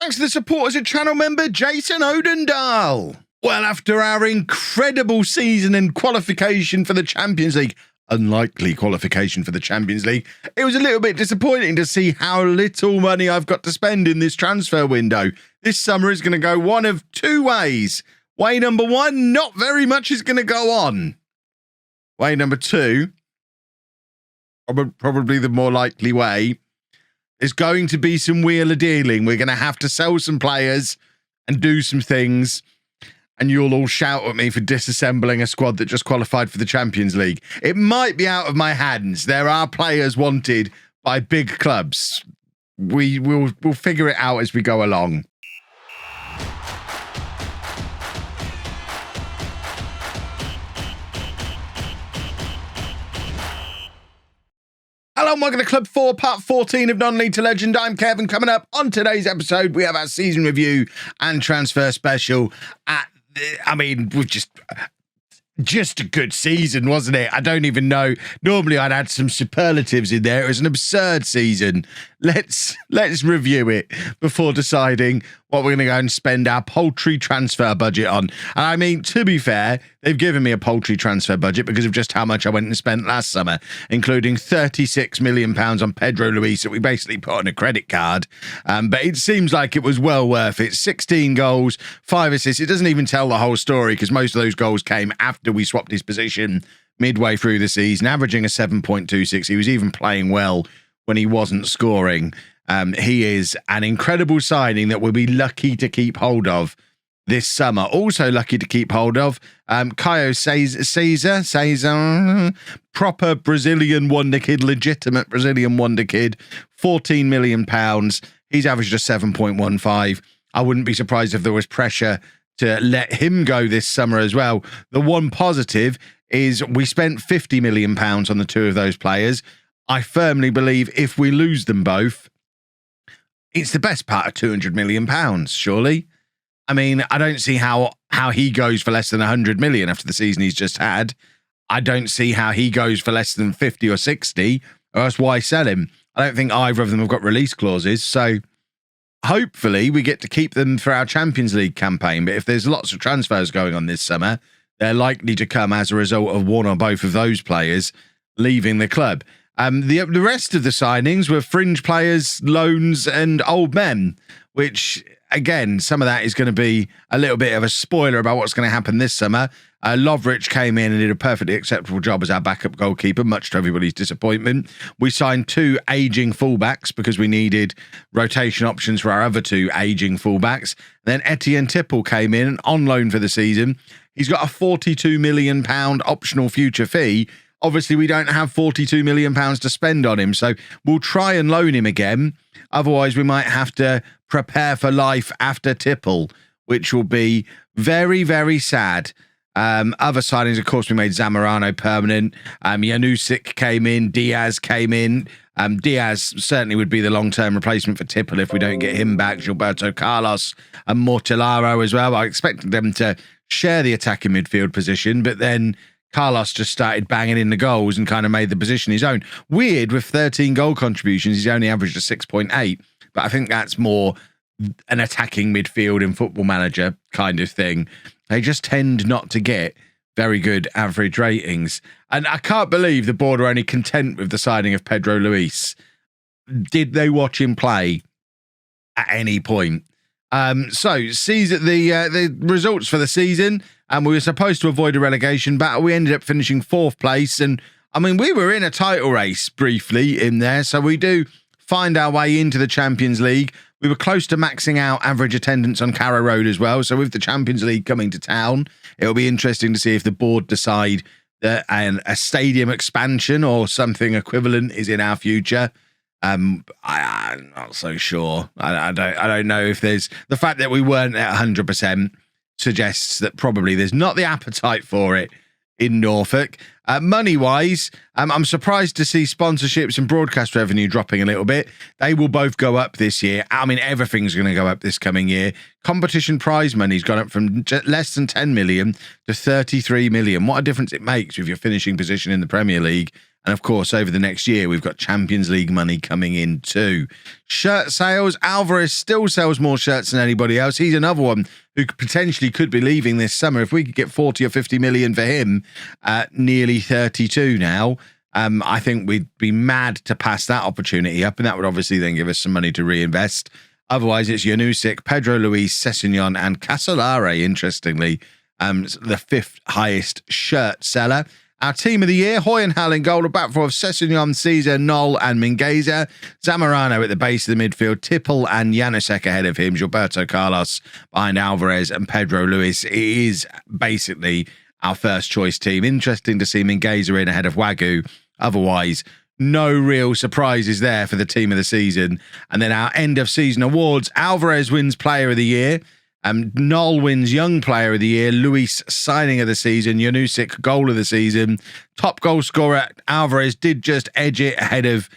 Thanks to the support as a channel member, Jason Odendahl. Well, after our incredible season and qualification for the Champions League, unlikely qualification for the Champions League, it was a little bit disappointing to see how little money I've got to spend in this transfer window. This summer is going to go one of two ways. Way number one, not very much is going to go on. Way number two, probably the more likely way, is going to be some wheeler dealing. We're going to have to sell some players and do some things, and you'll all shout at me for disassembling a squad that just qualified for the Champions League. It might be out of my hands. There are players wanted by big clubs. We'll figure it out as we go along. Hello and welcome to Club 4, part 14 of Non-League to Legend. I'm Kevin. Coming up on today's episode, we have our season review and transfer special. We've just a good season, wasn't it? I don't even know. Normally I'd add some superlatives in there. It was an absurd season. Let's review it before deciding what we're going to go and spend our paltry transfer budget on. And I mean, to be fair, they've given me a paltry transfer budget because of just how much I went and spent last summer, including £36 million on Pedro Luis that we basically put on a credit card. But it seems like it was well worth it. 16 goals, 5 assists. It doesn't even tell the whole story because most of those goals came after we swapped his position midway through the season, averaging a 7.26. He was even playing well when he wasn't scoring. He is an incredible signing that we'll be lucky to keep hold of this summer. Also lucky to keep hold of Caio Cesar, proper Brazilian wonder kid, legitimate Brazilian wonder kid, £14 million. He's averaged a 7.15. I wouldn't be surprised if there was pressure to let him go this summer as well. The one positive is we spent £50 million on the two of those players. I firmly believe if we lose them both, it's the best part of £200 million, surely. I mean, I don't see how he goes for less than 100 million after the season he's just had. I don't see how he goes for less than 50 or 60, or else why sell him? I don't think either of them have got release clauses, so hopefully we get to keep them for our Champions League campaign. But if there's lots of transfers going on this summer, they're likely to come as a result of one or both of those players leaving the club. The rest of the signings were fringe players, loans, and old men, which, again, some of that is going to be a little bit of a spoiler about what's going to happen this summer. LOLLUJO came in and did a perfectly acceptable job as our backup goalkeeper, much to everybody's disappointment. We signed 2 aging fullbacks because we needed rotation options for our other 2 aging fullbacks. Then Etienne Tipple came in on loan for the season. He's got a £42 million optional future fee. Obviously, we don't have £42 million to spend on him, so we'll try and loan him again. Otherwise, we might have to prepare for life after Tipple, which will be very, very sad. Other signings, of course, we made Zamorano permanent. Janusik came in. Diaz came in. Diaz certainly would be the long-term replacement for Tipple if we don't get him back. Gilberto Carlos and Mortellaro as well. I expected them to share the attacking midfield position, but then Carlos just started banging in the goals and kind of made the position his own. Weird, with 13 goal contributions, he's only averaged a 6.8, but I think that's more an attacking midfield in Football Manager kind of thing. They just tend not to get very good average ratings. And I can't believe the board are only content with the signing of Pedro Luis. Did they watch him play at any point? The results for the season, and we were supposed to avoid a relegation battle. We ended up finishing 4th place, and I mean, we were in a title race briefly in there, so we do find our way into the Champions League. We were close to maxing out average attendance on Carrow Road as well, so with the Champions League coming to town, it'll be interesting to see if the board decide that a stadium expansion or something equivalent is in our future. I'm not so sure. I don't know if there's the fact that we weren't at 100% suggests that probably there's not the appetite for it in Norfolk. Money-wise, I'm surprised to see sponsorships and broadcast revenue dropping a little bit. They will both go up this year. I mean, everything's going to go up this coming year. Competition prize money's gone up from less than 10 million to 33 million. What a difference it makes with your finishing position in the Premier League And of course, over the next year, we've got Champions League money coming in too. Shirt sales. Alvarez still sells more shirts than anybody else. He's another one who potentially could be leaving this summer. If we could get 40 or 50 million for him at nearly 32 now, I think we'd be mad to pass that opportunity up. And that would obviously then give us some money to reinvest. Otherwise, it's Janusik, Pedro Luis, Sessegnon, and Casolare, interestingly, the 5th highest shirt seller. Our team of the year, Hoyenhal in goal, a back four of Sessegnon, Caesar, Knoll, and Mingueza. Zamorano at the base of the midfield, Tipple and Janusek ahead of him, Gilberto Carlos behind Alvarez and Pedro Luis. It is basically our first choice team. Interesting to see Mingueza in ahead of Wagyu. Otherwise, no real surprises there for the team of the season. And then our end of season awards, Alvarez wins player of the year. Knoll wins Young Player of the Year. Luis signing of the season. Janusik goal of the season. Top goal scorer. Alvarez did just edge it ahead of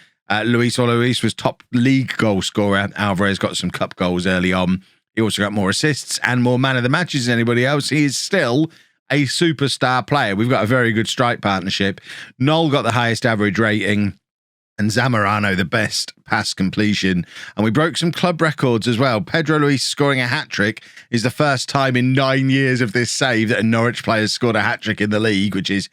Luis. Or Luis was top league goal scorer. Alvarez got some cup goals early on. He also got more assists and more man of the matches than anybody else. He is still a superstar player. We've got a very good strike partnership. Knoll got the highest average rating. And Zamorano, the best pass completion. And we broke some club records as well. Pedro Luis scoring a hat-trick is the first time in 9 years of this save that a Norwich player scored a hat-trick in the league, which is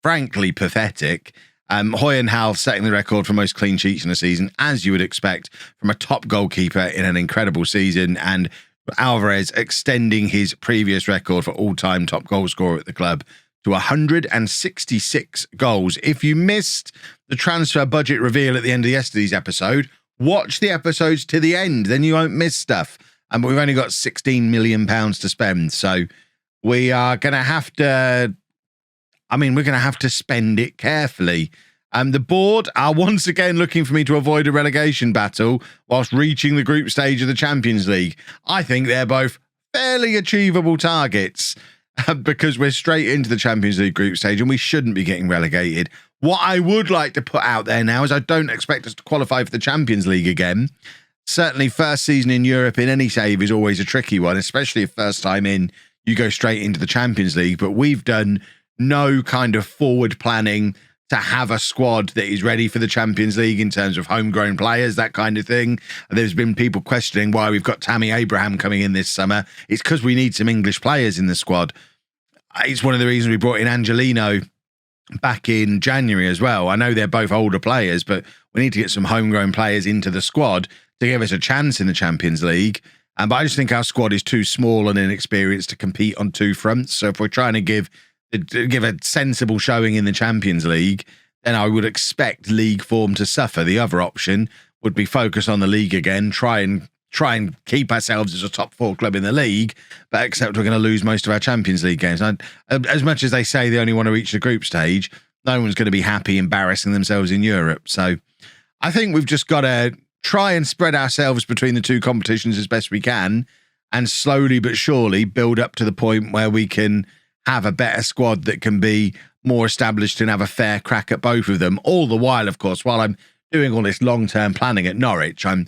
frankly pathetic. Hoyenhal setting the record for most clean sheets in a season, as you would expect from a top goalkeeper in an incredible season. And Alvarez extending his previous record for all-time top goal scorer at the club to 166 goals. If you missed the transfer budget reveal at the end of yesterday's episode, watch the episodes to the end, then you won't miss stuff. And we've only got £16 million to spend, so we are going to have to, we're going to have to spend it carefully. The board are once again looking for me to avoid a relegation battle whilst reaching the group stage of the Champions League. I think they're both fairly achievable targets. Because we're straight into the Champions League group stage and we shouldn't be getting relegated. What I would like to put out there now is I don't expect us to qualify for the Champions League again. Certainly first season in Europe in any save is always a tricky one, especially if first time in you go straight into the Champions League. But we've done no kind of forward planning to have a squad that is ready for the Champions League in terms of homegrown players, that kind of thing. There's been people questioning why we've got Tammy Abraham coming in this summer. It's because we need some English players in the squad. It's one of the reasons we brought in Angelino back in January as well. I know they're both older players, but we need to get some homegrown players into the squad to give us a chance in the Champions League. But I just think our squad is too small and inexperienced to compete on two fronts. So if we're trying to give a sensible showing in the Champions League, then I would expect league form to suffer. The other option would be focus on the league again, try and keep ourselves as a top four club in the league, but except we're going to lose most of our Champions League games. As much as they say they only want to reach the group stage, no one's going to be happy embarrassing themselves in Europe. So I think we've just got to try and spread ourselves between the two competitions as best we can and slowly but surely build up to the point where we can have a better squad that can be more established and have a fair crack at both of them. All the while, of course, while I'm doing all this long-term planning at Norwich, I'm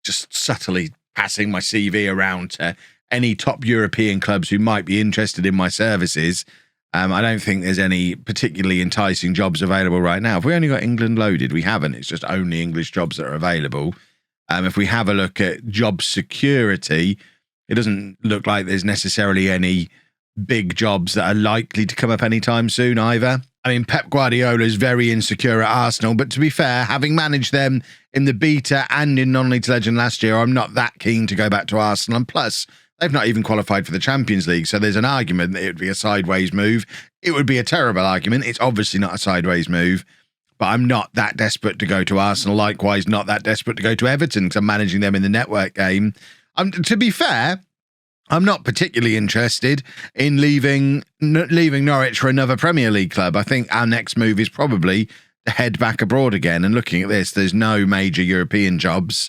just subtly passing my CV around to any top European clubs who might be interested in my services. I don't think there's any particularly enticing jobs available right now. If we only got England loaded, we haven't. It's just only English jobs that are available. If we have a look at job security, it doesn't look like there's necessarily any big jobs that are likely to come up anytime soon either. Pep Guardiola is very insecure at Arsenal, but to be fair, having managed them in the beta and in non-league legend last year, I'm not that keen to go back to Arsenal. And plus, they've not even qualified for the Champions League, so there's an argument that it would be a sideways move. It would be a terrible argument. It's obviously not a sideways move, but I'm not that desperate to go to Arsenal. Likewise, not that desperate to go to Everton because I'm managing them in the network game. To be fair, I'm not particularly interested in leaving Norwich for another Premier League club. I think our next move is probably to head back abroad again. And looking at this, there's no major European jobs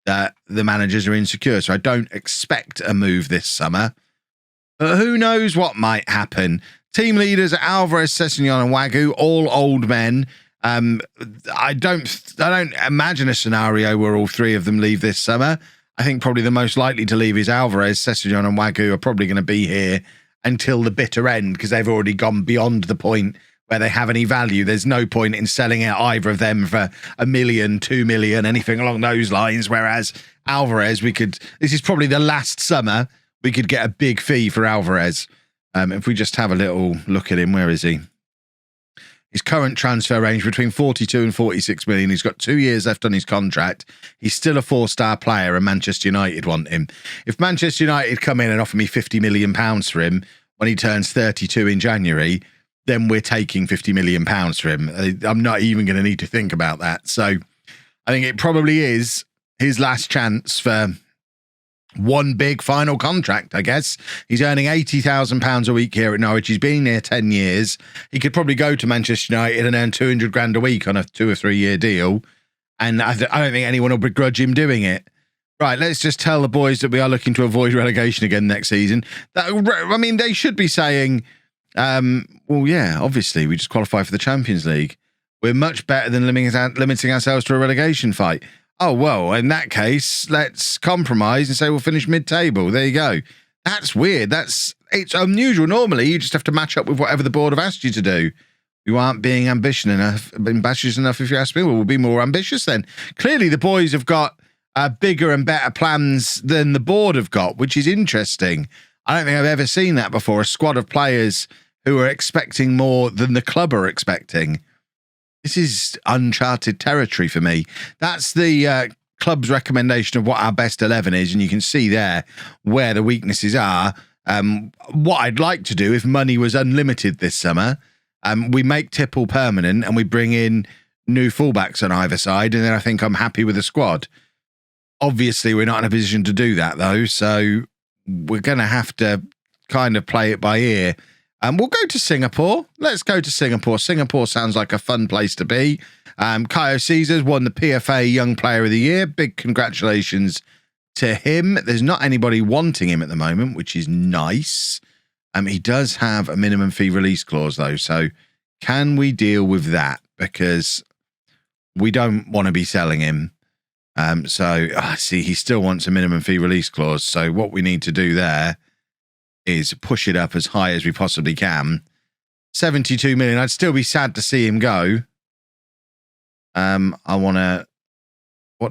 that the managers are insecure. So I don't expect a move this summer. But who knows what might happen? Team leaders are Alvarez, Sessegnon and Wagyu, all old men. I don't imagine a scenario where all three of them leave this summer. I think probably the most likely to leave is Alvarez. Sessegnon and Wagyu are probably going to be here until the bitter end because they've already gone beyond the point where they have any value. There's no point in selling out either of them for $1 million, $2 million, anything along those lines. Whereas Alvarez, this is probably the last summer we could get a big fee for Alvarez. If we just have a little look at him, where is he? His current transfer range between 42 and 46 million. He's got 2 years left on his contract. He's still a 4-star player, and Manchester United want him. If Manchester United come in and offer me £50 million for him when he turns 32 in January, then we're taking £50 million for him. I'm not even going to need to think about that. So I think it probably is his last chance for one big final contract, I guess. He's earning £80,000 a week here at Norwich. He's been here 10 years. He could probably go to Manchester United and earn 200 grand a week on a 2 or 3 year deal. And I don't think anyone will begrudge him doing it. Right, let's just tell the boys that we are looking to avoid relegation again next season. I mean, they should be saying, well, yeah, obviously, we just qualify for the Champions League. We're much better than limiting ourselves to a relegation fight. Oh, well, in that case, let's compromise and say we'll finish mid-table. There you go. That's weird. It's unusual. Normally, you just have to match up with whatever the board have asked you to do. You aren't being ambitious enough, if you ask me. Well, we'll be more ambitious then. Clearly, the boys have got bigger and better plans than the board have got, which is interesting. I don't think I've ever seen that before. A squad of players who are expecting more than the club are expecting. This is uncharted territory for me. That's the club's recommendation of what our best 11 is, and you can see there where the weaknesses are. What I'd like to do, if money was unlimited this summer, we make Tipple permanent and we bring in new fullbacks on either side, and then I think I'm happy with the squad. Obviously, we're not in a position to do that, though, so we're going to have to kind of play it by ear. We'll go to Singapore. Let's go to Singapore. Singapore sounds like a fun place to be. Caio Caesar's won the PFA Young Player of the Year. Big congratulations to him. There's not anybody wanting him at the moment, which is nice. He does have a minimum fee release clause, though. So can we deal with that? Because we don't want to be selling him. See, he still wants a minimum fee release clause. So what we need to do there is push it up as high as we possibly can. 72 million. I'd still be sad to see him go. What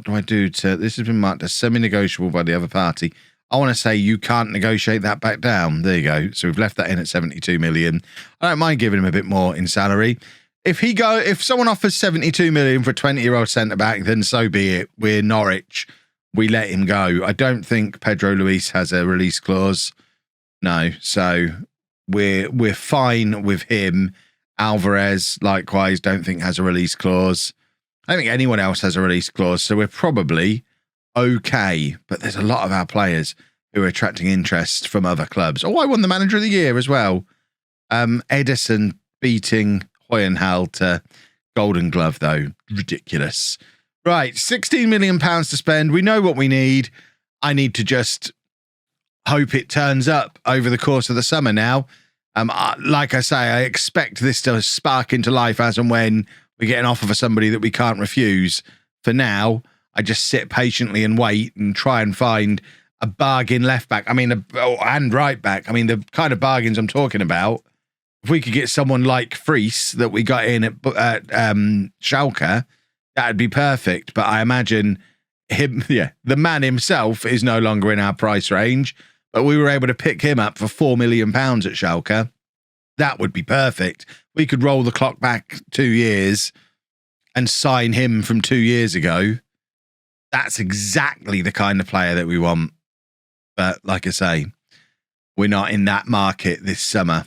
do I do to, this has been marked as semi-negotiable by the other party. I want to say you can't negotiate that back down. There you go. So we've left that in at 72 million. I don't mind giving him a bit more in salary. If someone offers 72 million for a 20-year-old centre-back, then so be it. We're Norwich. We let him go. I don't think Pedro Luis has a release clause. No, so we're fine with him. Alvarez, likewise, don't think has a release clause. I don't think anyone else has a release clause, so we're probably okay. But there's a lot of our players who are attracting interest from other clubs. Oh, I won the Manager of the Year as well. Edison beating Hoyenhal to Golden Glove, though. Ridiculous. Right, £16 million to spend. We know what we need. I need to just hope it turns up over the course of the summer now. Like I say, I expect this to spark into life as and when we get an offer for somebody that we can't refuse. For now, I just sit patiently and wait and try and find a bargain left back. And right back. I mean, the kind of bargains I'm talking about, if we could get someone like Fries that we got in at Schalke, that'd be perfect. But I imagine the man himself is no longer in our price range. But we were able to pick him up for £4 million at Schalke. That would be perfect. We could roll the clock back 2 years and sign him from 2 years ago. That's exactly the kind of player that we want. But like I say, we're not in that market this summer,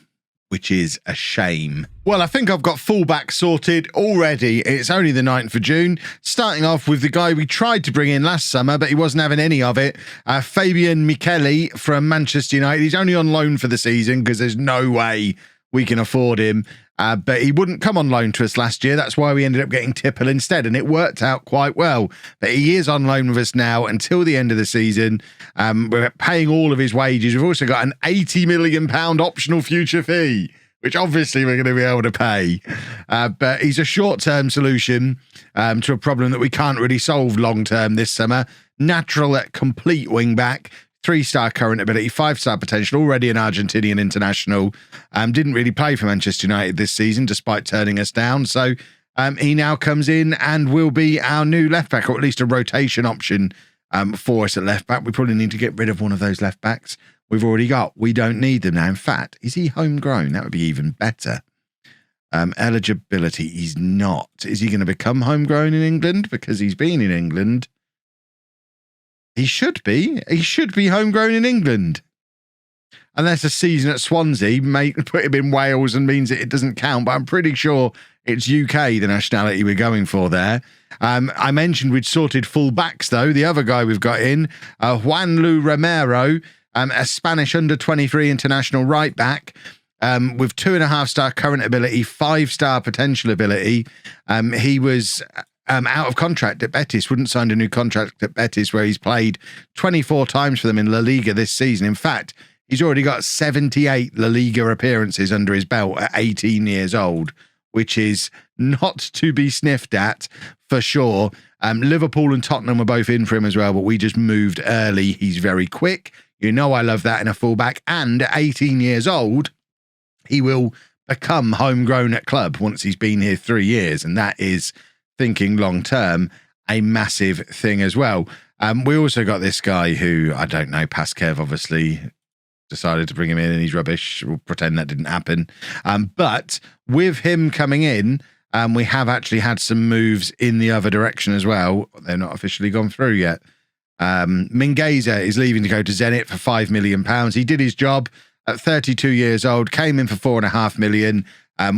which is a shame. Well, I think I've got fullback sorted already. It's only the 9th of June. Starting off with the guy we tried to bring in last summer, but he wasn't having any of it. Fabian Micheli from Manchester United. He's only on loan for the season because there's no way we can afford him. But he wouldn't come on loan to us last year. That's why we ended up getting Tipple instead, and it worked out quite well. But he is on loan with us now until the end of the season. We're paying all of his wages. We've also got an £80 million optional future fee, which obviously we're going to be able to pay. But he's a short-term solution to a problem that we can't really solve long-term this summer. Natural at complete wing-back. 3-star current ability, 5-star potential, already an Argentinian international. Didn't really play for Manchester United this season, despite turning us down. So he now comes in and will be our new left back, or at least a rotation option for us at left back. We probably need to get rid of one of those left backs we've already got. We don't need them now. In fact, is he homegrown? That would be even better. Eligibility, he's not. Is he going to become homegrown in England? Because he's been in England. He should be. He should be homegrown in England. Unless a season at Swansea may put him in Wales and means that it doesn't count. But I'm pretty sure it's UK, the nationality we're going for there. I mentioned we'd sorted full backs, though. The other guy we've got in, Juanlu Romero, a Spanish under-23 international right back. With 2.5-star current ability, 5-star potential ability. He was out of contract at Betis, wouldn't sign a new contract at Betis, where he's played 24 times for them in La Liga this season. In fact, he's already got 78 La Liga appearances under his belt at 18 years old, which is not to be sniffed at for sure. Liverpool and Tottenham were both in for him as well, but we just moved early. He's very quick. You know I love that in a fullback. And at 18 years old, he will become homegrown at club once he's been here 3 years. And that is, thinking long term, a massive thing as well. We also got this guy who, I don't know, Paskev obviously decided to bring him in and he's rubbish. We'll pretend that didn't happen. But with him coming in, we have actually had some moves in the other direction as well. They're not officially gone through yet. Mingueza is leaving to go to Zenit for £5 million. He did his job. At 32 years old, came in for $4.5 million,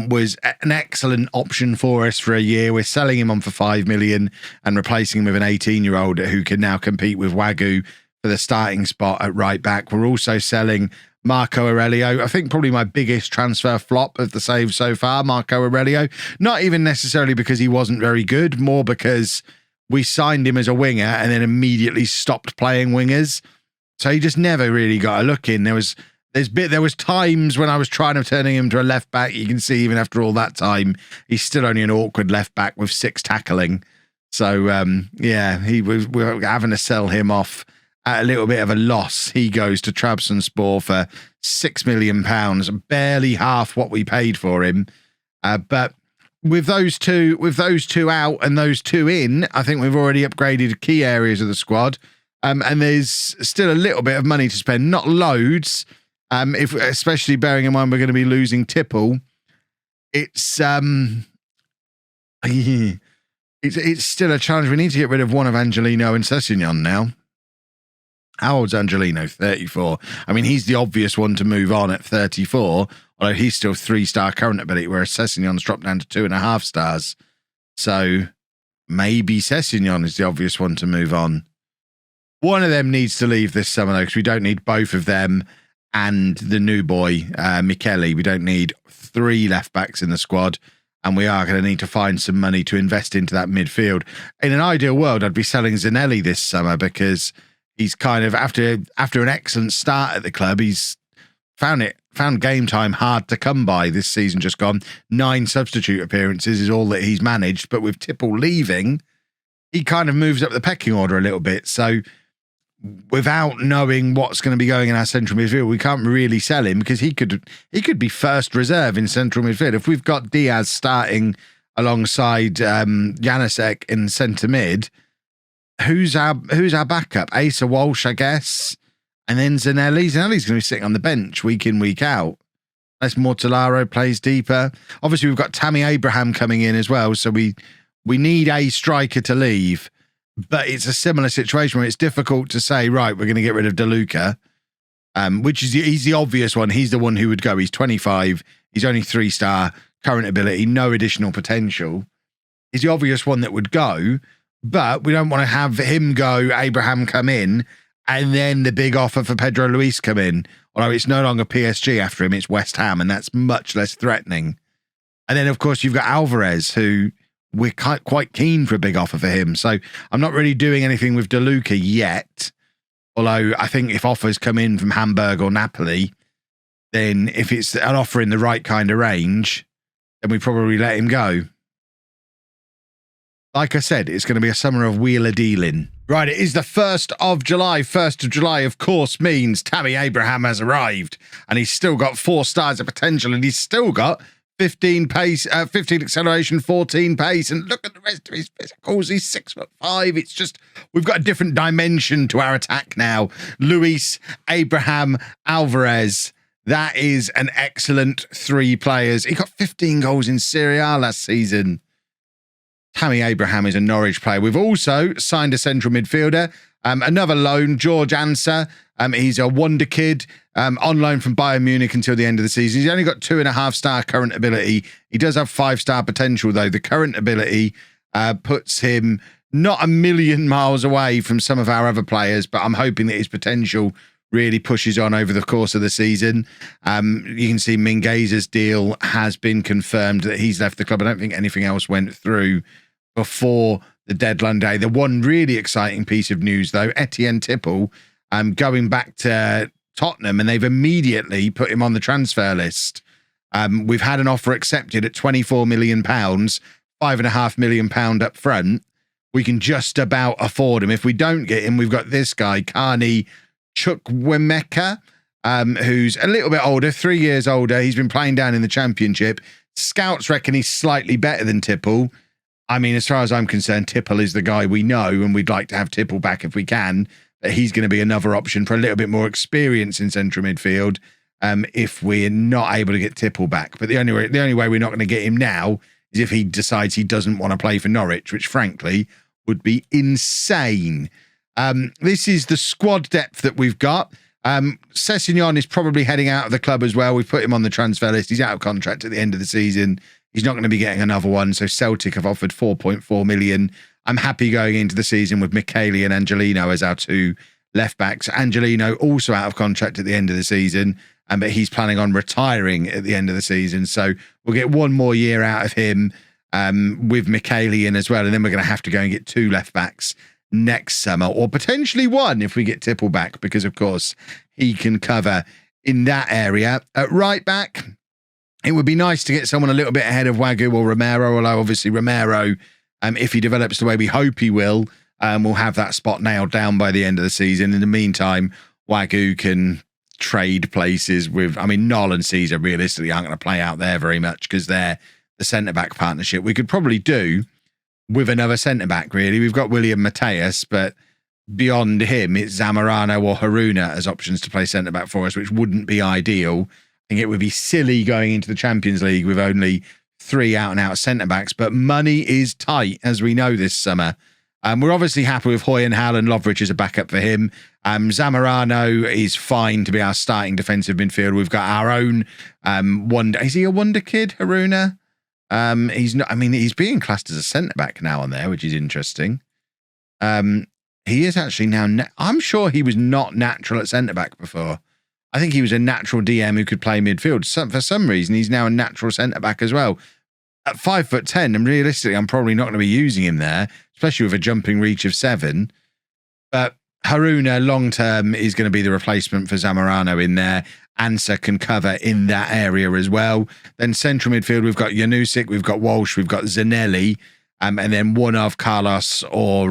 was an excellent option for us for a year. We're selling him on for $5 million and replacing him with an 18-year-old who can now compete with Wagyu for the starting spot at right back. We're also selling Marco Aurelio. I think probably my biggest transfer flop of the save so far, Marco Aurelio. Not even necessarily because he wasn't very good, more because we signed him as a winger and then immediately stopped playing wingers. So he just never really got a look in. There was times when I was trying to turn him to a left back. You can see even after all that time, he's still only an awkward left back with 6 tackling. So yeah, we're having to sell him off at a little bit of a loss. He goes to Trabzonspor for £6 million, barely half what we paid for him. But with those two out and those 2 in, I think we've already upgraded key areas of the squad. And there's still a little bit of money to spend, not loads. Especially bearing in mind we're going to be losing Tipple, it's still a challenge. We need to get rid of one of Angelino and Sessignon now. How old's Angelino? 34. I mean, he's the obvious one to move on at 34, although he's still 3-star current ability, whereas Sessignon's dropped down to 2.5 stars. So maybe Sessignon is the obvious one to move on. One of them needs to leave this summer, though, because we don't need both of them. And the new boy, Michele. We don't need 3 left-backs in the squad, and we are going to need to find some money to invest into that midfield. In an ideal world, I'd be selling Zanelli this summer because he's kind of, after an excellent start at the club, he's found game time hard to come by this season just gone. 9 substitute appearances is all that he's managed, but with Tipple leaving, he kind of moves up the pecking order a little bit. So without knowing what's going to be going in our central midfield, we can't really sell him because he could be first reserve in central midfield. If we've got Diaz starting alongside Janusek in centre mid, who's our backup? Asa Walsh, I guess, and then Zanelli. Zanelli's going to be sitting on the bench week in, week out. Unless Mortellaro plays deeper. Obviously, we've got Tammy Abraham coming in as well, so we need a striker to leave. But it's a similar situation where it's difficult to say, right, we're going to get rid of DeLuca, which is he's the obvious one. He's the one who would go. He's 25. He's only 3-star current ability, no additional potential. He's the obvious one that would go, but we don't want to have him go, Abraham come in, and then the big offer for Pedro Luis come in. Although it's no longer PSG after him, it's West Ham, and that's much less threatening. And then, of course, you've got Alvarez, who we're quite keen for a big offer for him. So I'm not really doing anything with DeLuca yet. Although I think if offers come in from Hamburg or Napoli, then if it's an offer in the right kind of range, then we probably let him go. Like I said, it's going to be a summer of wheeler dealing. Right, it is the 1st of July. 1st of July, of course, means Tammy Abraham has arrived. And he's still got 4 stars of potential. And he's still got 15 pace, 15 acceleration, 14 pace. And look at the rest of his physicals. He's 6'5". It's just, we've got a different dimension to our attack now. Luis, Abraham, Alvarez. That is an excellent 3 players. He got 15 goals in Serie A last season. Tammy Abraham is a Norwich player. We've also signed a central midfielder, another loan, George Ansa. He's a wonder kid, on loan from Bayern Munich until the end of the season. He's only got 2.5-star current ability. He does have 5-star potential, though. The current ability puts him not a million miles away from some of our other players, but I'm hoping that his potential really pushes on over the course of the season. You can see Mingueza's deal has been confirmed that he's left the club. I don't think anything else went through before the deadline day. The one really exciting piece of news, though, Etienne Tipple going back to Tottenham, and they've immediately put him on the transfer list. We've had an offer accepted at £24 million, £5.5 million up front. We can just about afford him. If we don't get him, we've got this guy, Carney Chukwuemeka, who's a little bit older, 3 years older. He's been playing down in the Championship. Scouts reckon he's slightly better than Tipple. I mean, as far as I'm concerned, Tipple is the guy we know, and we'd like to have Tipple back if we can. But he's going to be another option for a little bit more experience in central midfield if we're not able to get Tipple back. But the only way we're not going to get him now is if he decides he doesn't want to play for Norwich, which frankly would be insane. This is the squad depth that we've got. Sessegnon is probably heading out of the club as well. We've put him on the transfer list. He's out of contract at the end of the season. He's not going to be getting another one. So Celtic have offered 4.4 million. I'm happy going into the season with Michele and Angelino as our 2 left backs. Angelino also out of contract at the end of the season, but he's planning on retiring at the end of the season. So we'll get 1 more year out of him with Michele in as well. And then we're going to have to go and get 2 left backs next summer, or potentially 1 if we get Tipple back, because of course he can cover in that area. At right back, it would be nice to get someone a little bit ahead of Wagyu or Romero, although obviously Romero, if he develops the way we hope he will have that spot nailed down by the end of the season. In the meantime, Wagyu can trade places with, I mean, Noll and Caesar realistically aren't going to play out there very much because they're the centre-back partnership. We could probably do with another centre-back, really. We've got William Mateus, but beyond him, it's Zamorano or Haruna as options to play centre-back for us, which wouldn't be ideal. I think it would be silly going into the Champions League with only 3 out-and-out centre-backs, but money is tight, as we know this summer. We're obviously happy with Hoyenhal, and Lovric is a backup for him. Zamorano is fine to be our starting defensive midfielder. We've got our own wonder. Is he a wonder kid, Haruna? He's not. I mean, he's being classed as a centre-back now on there, which is interesting. He is actually now... I'm sure he was not natural at centre-back before. I think he was a natural DM who could play midfield. For some reason, he's now a natural centre-back as well. At 5'10", and realistically, I'm probably not going to be using him there, especially with a jumping reach of 7. But Haruna, long-term, is going to be the replacement for Zamorano in there. Ansa can cover in that area as well. Then central midfield, we've got Janusik, we've got Walsh, we've got Zanelli, and then one of Carlos or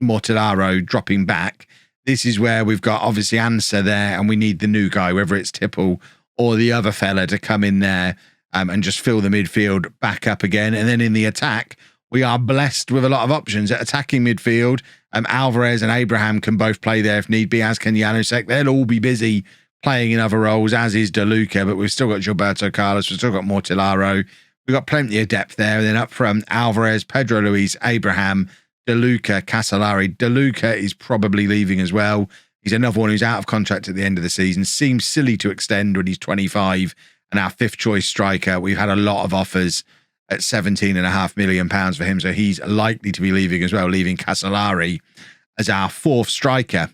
Mortellaro dropping back. This is where we've got obviously Ansa there, and we need the new guy, whether it's Tipple or the other fella, to come in there and just fill the midfield back up again. And then in the attack, we are blessed with a lot of options. At attacking midfield, Alvarez and Abraham can both play there if need be, as can Janusek. They'll all be busy playing in other roles, as is De Luca, but we've still got Gilberto Carlos, we've still got Mortellaro. We've got plenty of depth there. And then up front, Alvarez, Pedro Luis, Abraham, De Luca, Casellari. De Luca is probably leaving as well. He's another one who's out of contract at the end of the season. Seems silly to extend when he's 25 and our 5th choice striker. We've had a lot of offers at £17.5 million for him, so he's likely to be leaving as well, leaving Casellari as our 4th striker.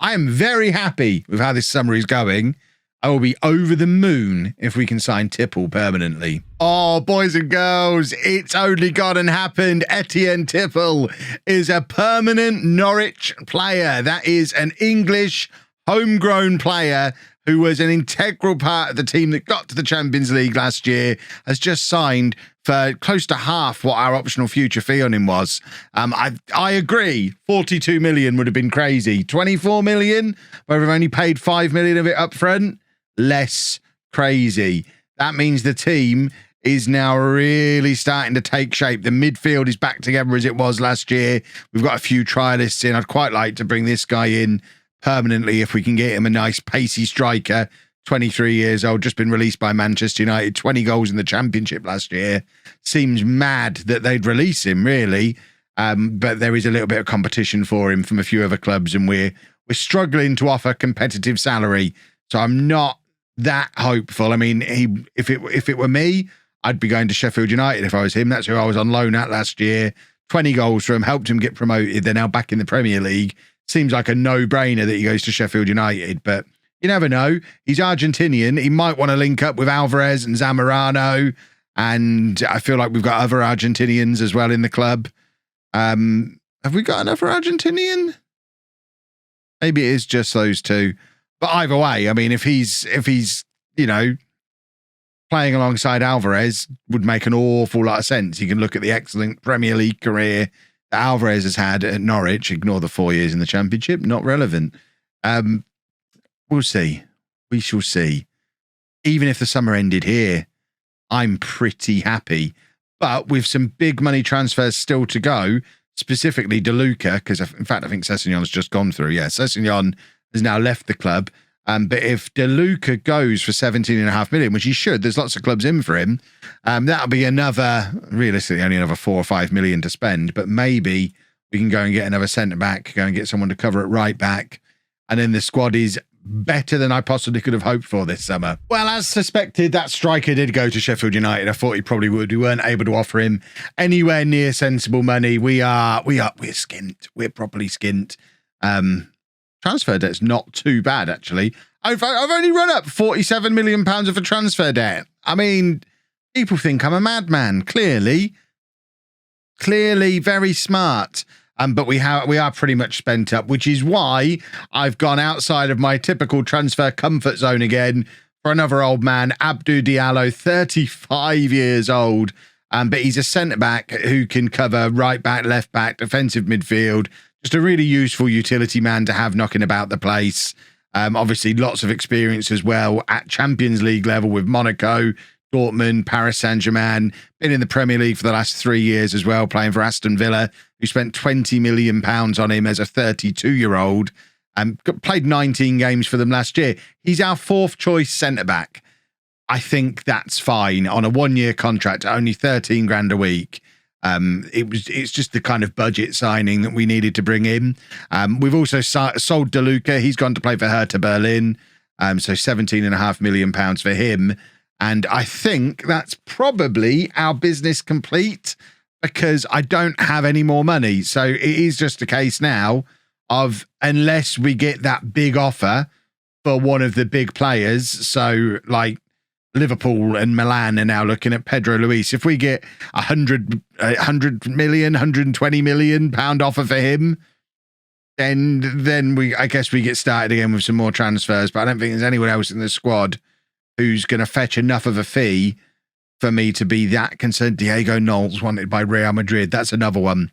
I am very happy with how this summer is going. I will be over the moon if we can sign Tipple permanently. Oh, boys and girls, it's only gone and happened. Etienne Tipple is a permanent Norwich player. That is an English homegrown player who was an integral part of the team that got to the Champions League last year, has just signed for close to half what our optional future fee on him was. I agree. 42 million would have been crazy. 24 million, where we've only paid 5 million of it up front, less crazy. That means the team is now really starting to take shape. The midfield is back together as it was last year. We've got a few trialists in. I'd quite like to bring this guy in permanently if we can get him a nice pacey striker. 23 years old, just been released by Manchester United, 20 goals in the Championship last year. Seems mad that they'd release him, really. But there is a little bit of competition for him from a few other clubs, and we're struggling to offer competitive salary. So I'm not that hopeful. I mean, if it were me, I'd be going to Sheffield United if I was him. That's who I was on loan at last year. 20 goals for him, helped him get promoted. They're now back in the Premier League. Seems like a no-brainer that he goes to Sheffield United, but you never know. He's Argentinian. He might want to link up with Alvarez and Zamorano, and I feel like we've got other Argentinians as well in the club. Have we got another Argentinian? Maybe it is just those two. But either way, I mean, if he's playing alongside Alvarez, would make an awful lot of sense. You can look at the excellent Premier League career that Alvarez has had at Norwich. Ignore the 4 years in the Championship, not relevant. We'll see. We shall see. Even if the summer ended here, I'm pretty happy. But with some big money transfers still to go, specifically De Luca, because in fact, I think Sessegnon's just gone through. Yeah, Sessegnon has now left the club. But if De Luca goes for 17.5 million, which he should, there's lots of clubs in for him, that'll be realistically, only another 4 or 5 million to spend. But maybe we can go and get another centre-back, go and get someone to cover at right-back. And then the squad is better than I possibly could have hoped for this summer. Well, as suspected, that striker did go to Sheffield United. I thought he probably would. We weren't able to offer him anywhere near sensible money. We're skint. We're properly skint. Transfer debt's not too bad, actually. I've only run up £47 million of a transfer debt. I mean, people think I'm a madman. Clearly very smart. But we are pretty much spent up, which is why I've gone outside of my typical transfer comfort zone again for another old man, Abdou Diallo, 35 years old. But he's a centre-back who can cover right-back, left-back, defensive midfield. Just a really useful utility man to have knocking about the place. Obviously, lots of experience as well at Champions League level with Monaco, Dortmund, Paris Saint-Germain, been in the Premier League for the last 3 years as well, playing for Aston Villa, who spent £20 million on him as a 32-year-old, played 19 games for them last year. He's our fourth choice centre-back. I think that's fine on a 1-year contract, only 13 grand a week. It's just the kind of budget signing that we needed to bring in. We've also sold De Luca. He's gone to play for Hertha Berlin. So £17.5 million for him. And I think that's probably our business complete because I don't have any more money. So it is just a case now of unless we get that big offer for one of the big players. So like Liverpool and Milan are now looking at Pedro Luis. If we get 100 million, 120 million pound offer for him, then I guess we get started again with some more transfers. But I don't think there's anyone else in the squad who's going to fetch enough of a fee for me to be that concerned. Diego Knowles wanted by Real Madrid. That's another one.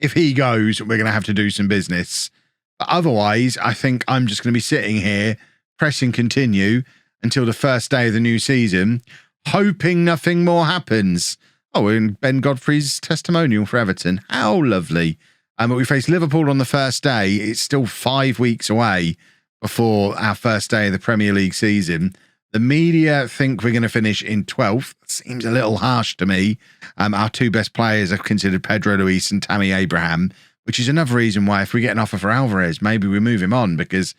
If he goes, we're going to have to do some business. But otherwise, I think I'm just going to be sitting here, pressing continue until the first day of the new season, hoping nothing more happens. Oh, and Ben Godfrey's testimonial for Everton. How lovely. But we face Liverpool on the first day. It's still 5 weeks away before our first day of the Premier League season. The media think we're going to finish in 12th. Seems a little harsh to me. Our two best players are considered Pedro Luis and Tammy Abraham, which is another reason why if we get an offer for Alvarez, maybe we move him on because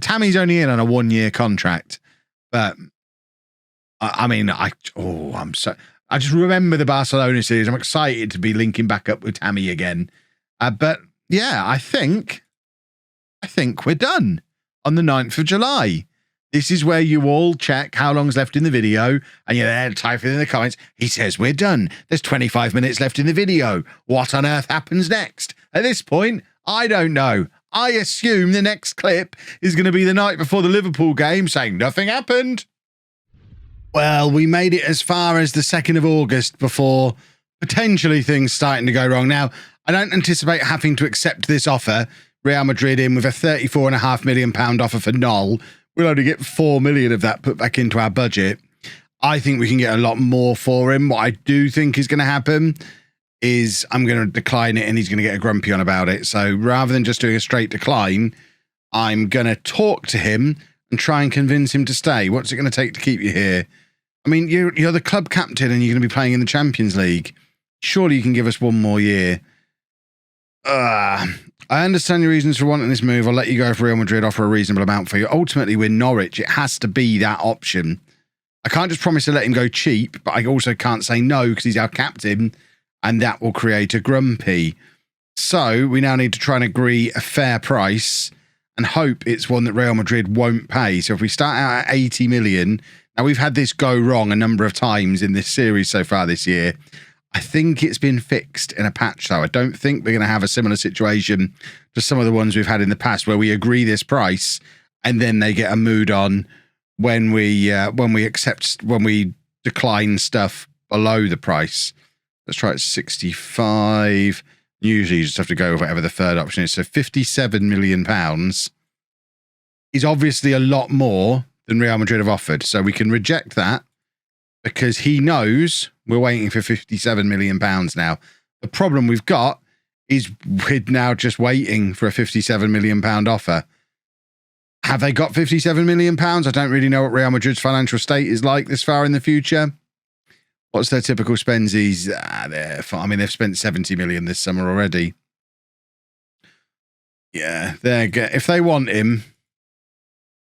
Tammy's only in on a 1-year contract. But I just remember the Barcelona series. I'm excited to be linking back up with Tammy again. But yeah, I think we're done on the 9th of July. This is where you all check how long's left in the video and you're there typing in the comments. He says we're done. There's 25 minutes left in the video. What on earth happens next? At this point, I don't know. I assume the next clip is going to be the night before the Liverpool game saying nothing happened. Well, we made it as far as the 2nd of August before potentially things starting to go wrong. Now, I don't anticipate having to accept this offer. Real Madrid in with a £34.5 million offer for Noll. We'll only get 4 million of that put back into our budget. I think we can get a lot more for him. What I do think is going to happen is I'm going to decline it and he's going to get a grumpy on about it. So rather than just doing a straight decline, I'm going to talk to him and try and convince him to stay. What's it going to take to keep you here? I mean, you're the club captain and you're going to be playing in the Champions League. Surely you can give us 1 more year. I understand your reasons for wanting this move. I'll let you go if Real Madrid offer a reasonable amount for you. Ultimately, with Norwich, it has to be that option. I can't just promise to let him go cheap, but I also can't say no because he's our captain and that will create a grumpy. So we now need to try and agree a fair price and hope it's one that Real Madrid won't pay. So if we start out at 80 million, now we've had this go wrong a number of times in this series so far this year. I think it's been fixed in a patch, though. I don't think we're going to have a similar situation to some of the ones we've had in the past where we agree this price and then they get a mood on when we decline stuff below the price. Let's try it 65. Usually you just have to go with whatever the third option is. So £57 million is obviously a lot more than Real Madrid have offered. So we can reject that because he knows we're waiting for £57 million now. The problem we've got is we're now just waiting for a £57 million offer. Have they got £57 million? I don't really know what Real Madrid's financial state is like this far in the future. What's their typical spensies? They've spent 70 million this summer already. Yeah, if they want him,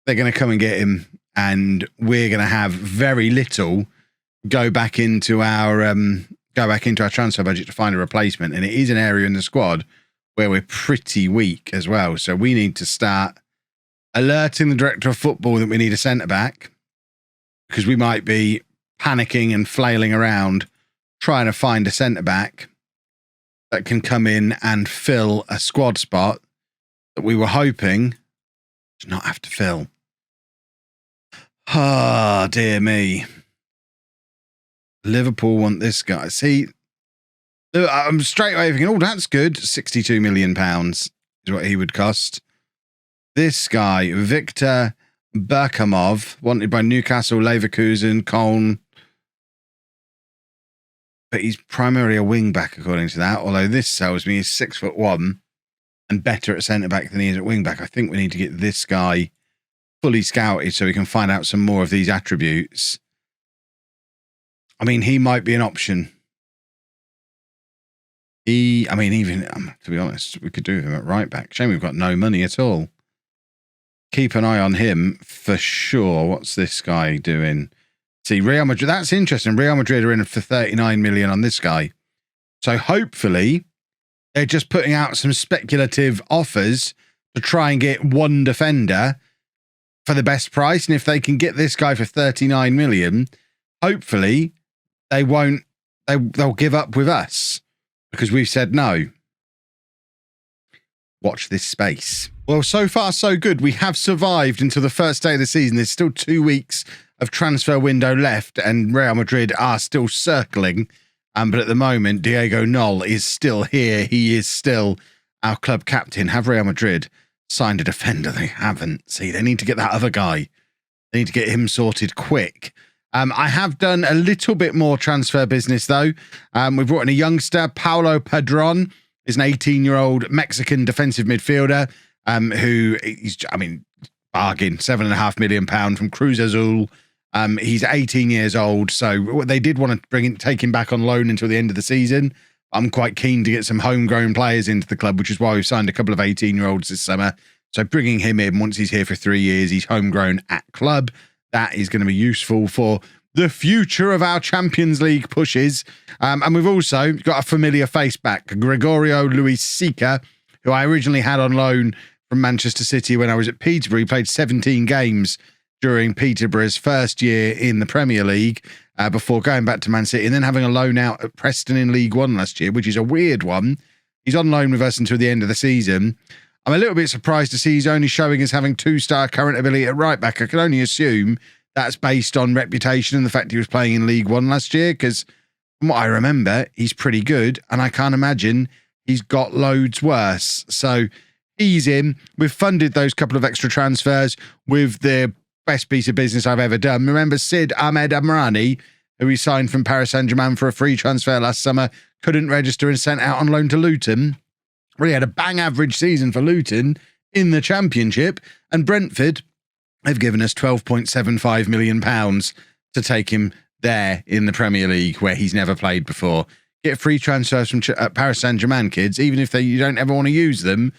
they're going to come and get him, and we're going to have very little go back into our transfer budget to find a replacement. And it is an area in the squad where we're pretty weak as well. So we need to start alerting the director of football that we need a centre back, because we might be panicking and flailing around trying to find a centre back that can come in and fill a squad spot that we were hoping to not have to fill. Ah, dear me. Liverpool want this guy. See, I'm straight away thinking, oh, that's good. £62 million is what he would cost. This guy, Victor Berkamov, wanted by Newcastle, Leverkusen, Köln. But he's primarily a wing back, according to that. Although this tells me he's 6'1" and better at centre back than he is at wing back. I think we need to get this guy fully scouted so we can find out some more of these attributes. I mean, he might be an option. To be honest, we could do him at right back. Shame we've got no money at all. Keep an eye on him for sure. What's this guy doing? See, Real Madrid, that's interesting. Real Madrid are in for 39 million on this guy. So hopefully they're just putting out some speculative offers to try and get one defender for the best price. And if they can get this guy for 39 million, hopefully they'll give up with us because we've said no. Watch this space. Well, so far, so good. We have survived until the first day of the season. There's still 2 weeks of transfer window left, and Real Madrid are still circling. But at the moment, Diego Noll is still here. He is still our club captain. Have Real Madrid signed a defender? They haven't. See, they need to get that other guy. They need to get him sorted quick. I have done a little bit more transfer business, though. We've brought in a youngster, Paolo Padron. Is an 18-year-old Mexican defensive midfielder who is, bargain, £7.5 million from Cruz Azul. He's 18 years old, so they did want to take him back on loan until the end of the season. I'm quite keen to get some homegrown players into the club, which is why we've signed a couple of 18-year-olds this summer. So bringing him in, once he's here for 3 years, he's homegrown at club. That is going to be useful for the future of our Champions League pushes. And we've also got a familiar face back, Gregorio Luis Seca, who I originally had on loan from Manchester City when I was at Peterborough. He played 17 games during Peterborough's first year in the Premier League before going back to Man City and then having a loan out at Preston in League One last year, which is a weird one. He's on loan with us until the end of the season. I'm a little bit surprised to see he's only showing as having 2-star current ability at right back. I can only assume that's based on reputation and the fact he was playing in League One last year, because from what I remember, he's pretty good, and I can't imagine he's got loads worse. So he's in. We've funded those couple of extra transfers with the best piece of business I've ever done. Remember Sid Ahmed Amrani, who we signed from Paris Saint-Germain for a free transfer last summer, couldn't register and sent out on loan to Luton. Really had a bang average season for Luton in the Championship, and Brentford have given us £12.75 million to take him there in the Premier League, where he's never played before. Get free transfers from Paris Saint-Germain, kids, even if you don't ever want to use them.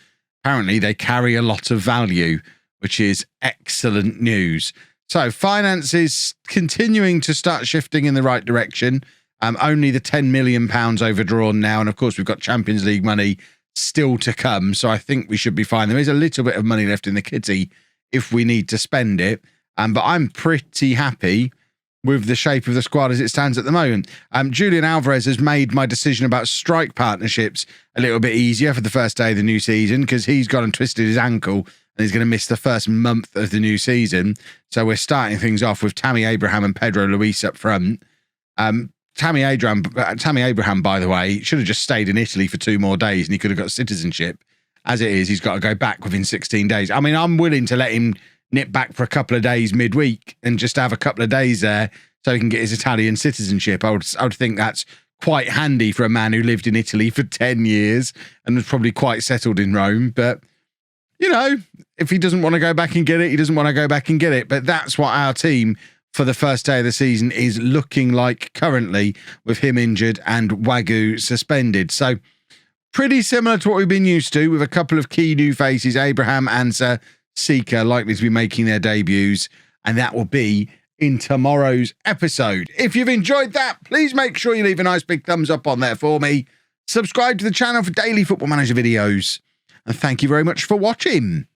Apparently, they carry a lot of value, which is excellent news. So, finances continuing to start shifting in the right direction. Only the £10 million overdrawn now, and of course, we've got Champions League money still to come, so I think we should be fine. There is a little bit of money left in the kitty if we need to spend it, but I'm pretty happy with the shape of the squad as it stands at the moment. Julian Alvarez has made my decision about strike partnerships a little bit easier for the first day of the new season, because he's gone and twisted his ankle and he's going to miss the first month of the new season. So we're starting things off with Tammy Abraham and Pedro Luis up front. Tammy Abraham, by the way, should have just stayed in Italy for 2 more days and he could have got citizenship. As it is, he's got to go back within 16 days. I mean, I'm willing to let him nip back for a couple of days midweek and just have a couple of days there so he can get his Italian citizenship. I would think that's quite handy for a man who lived in Italy for 10 years and was probably quite settled in Rome. But, you know, if he doesn't want to go back and get it, he doesn't want to go back and get it. But that's what our team for the first day of the season is looking like currently, with him injured and Wagyu suspended. So pretty similar to what we've been used to, with a couple of key new faces, Abraham, Ansa, Seeker, likely to be making their debuts, and that will be in tomorrow's episode. If you've enjoyed that, please make sure you leave a nice big thumbs up on there for me. Subscribe to the channel for daily Football Manager videos, and thank you very much for watching.